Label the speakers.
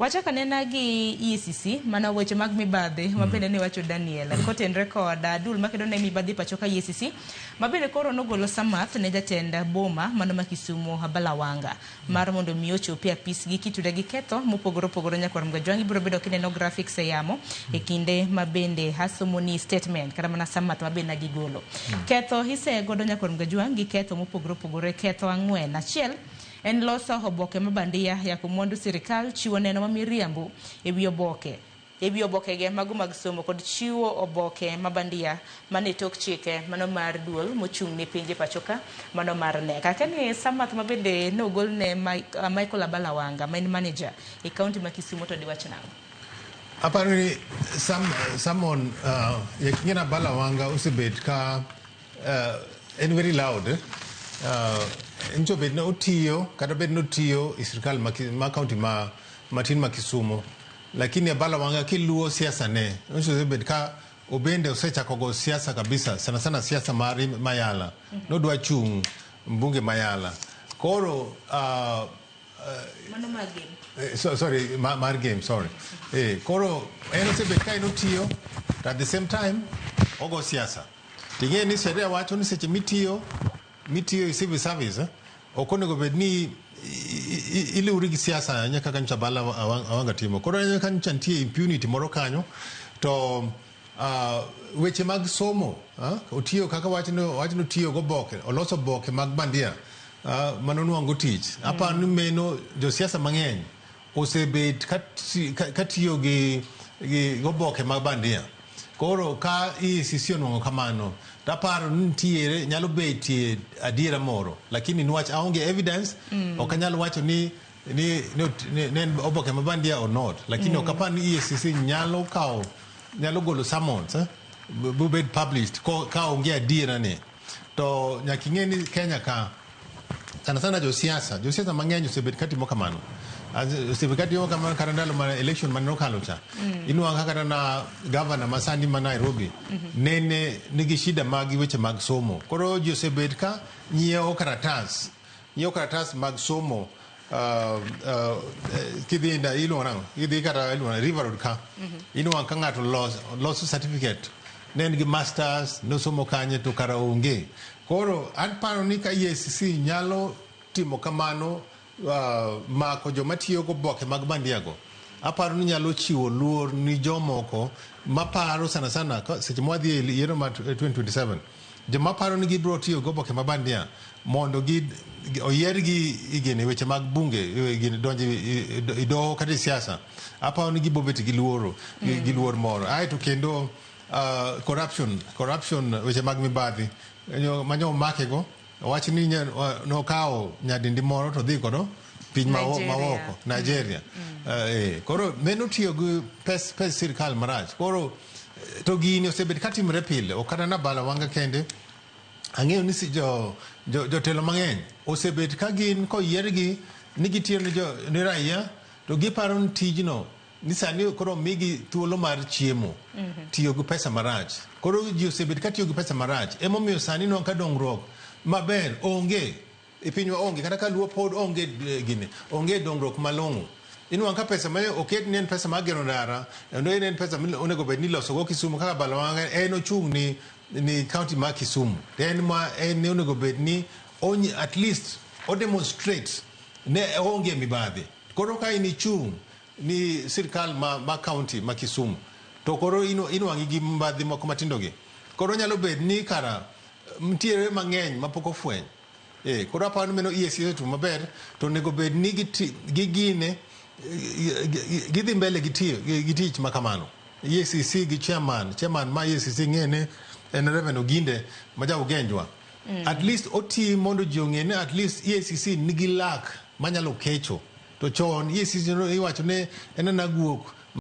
Speaker 1: Wachaka nena gi EACC mana weche mag mibadhi mabende ne wacho Daniel kotenre kod adul makedo ne mibadhi pachoka EACC mabende koro nogolo samath ne jatend boma mano ma Kisumu Abala Wanga mar mondo mi ochopi apis gi kitude gi ketho mopogoro nyakwar Mgajwangi biro bedo kineno graphics e yamo e kinde mabende hasomoni statement kata mana samath mabende gigolo ketho hise godo nyakwar Mgajwangi ketho mopogoro ketho ang'wen achiel en loso oboke mabandia ya kumwandu sirikal chiwo neno mamiriambu ewi oboke ge mago mag somo kod chiwo oboke mabandia mane tok chike mano mar duol mochung' ne pinje pachoka mano mar ne kakani samath mabende no gol ne Michael Abala Wanga main manager e county ma Kisumu to diwach nango.
Speaker 2: Apparently someone yakingina Abala Wanga usebet ka and very loud Incho bed no tiyo, kata bed no tiyo isirikal ma county matin ma Kisumu. Lakini Abala Wanga kiluo siasa ne. Incho bed ka obende usecha kogo siasa kabisa. Sana siasa mari mayala. No dua chung mbunge mayala. Koro
Speaker 1: Mano margame.
Speaker 2: Sorry, margame, sorry. Koro eno se bed ka ino tiyo. At the same time ogo siasa. Tinge ni sheria wacho ni seche mitiyo civil service okonego bedni ile urigi siasa nyaka kancha Abala Wanga timo koro nyaka ntie impunity moro kanyo to weche mag somo otiyo kaka wachno tiyo go boke oloso boke mag bandia mano nuango tich apa ni meno josiasa mang'eny osebet katiyo gi go boke mag bandia koro ka EACC onwang'o kamano taparo ntiere nyalo betie adiera moro lakini niwach aonge evidence okanyalo wacho ni oboke mabandia or not lakini okapar ni EACC nyalo golo summons bubed published ka onge adiera ne to nyaking'e ni Kenya ka sana josiasa mang'eny osebet katimo kamano osebet yo kamano kata ndalo ma election man nokalo cha inuanga kata na governor masani ma Nairobi nene nigi shida mag weche mag somo koro josebet ka nyiewo karatas mag somo kidhi na idhi kata River Road ka inuanga ka ng'ato loso certificate nen gi masters no somo kanye to kara onge koro an paro ni ka EACC nyalo timo kamano mako joma tiyo go boke mag bandiago aparo ni nyalo chiwo luor ni jomoko maparo sana seche mwadhi e yiero ma 2027 joma paro ni gibro tiyo go boke mabandia mondo oyiergi igene weche mag bunge igene donje ido kata siasa aparo ni gibobet gi luor moro ai to kendo corruption weche mag mibadhi manyo makego wach ni no kao nyadindi moro to dhi kodo piny mawoko Nigeria koro meno tiyo gi pes sirikal marach koro to gini osebet katimre pile okata na Abala Wanga kende ang'eyo ni jotelo mang'eny osebet ka gin koyiergi ni gitiyo ni raia to giparo ni tijno ni sani koro migi thuolo mar chiemo tiyo gi pesa marach koro ji osebet ka tiyo gi pesa marach emomiyo sani no ka dongruok maber onge e pinywa onge kata ka luo pod onge onge dongruok malong'o inuang ka pesa ma oket ni en pesa mag gero ndara endo en pesa onego bed ni loso go Kisumu kaka Abala Wanga en ochung' ni county ma Kisumu en onego bed ni at least o demonstrate ne onge mibadhi koro ka ini chung' ni sirikal ma county ma Kisumu to koro inuangi gi mibadhi moko matindo gi koro nyalo bed ni kara mtiere mang'eny mapok ofweny koro aparo ni meno EACC to maber to nego bed ni gigine gidhi mbele gi tich makamano EACC gi chairman ma EACC ng'ene en Reverend Oginde ma Ugenjwa at least oti mondo ji ong'ene at least EACC nigi lak manyalo kecho to chon EACC iwacho ne en na guok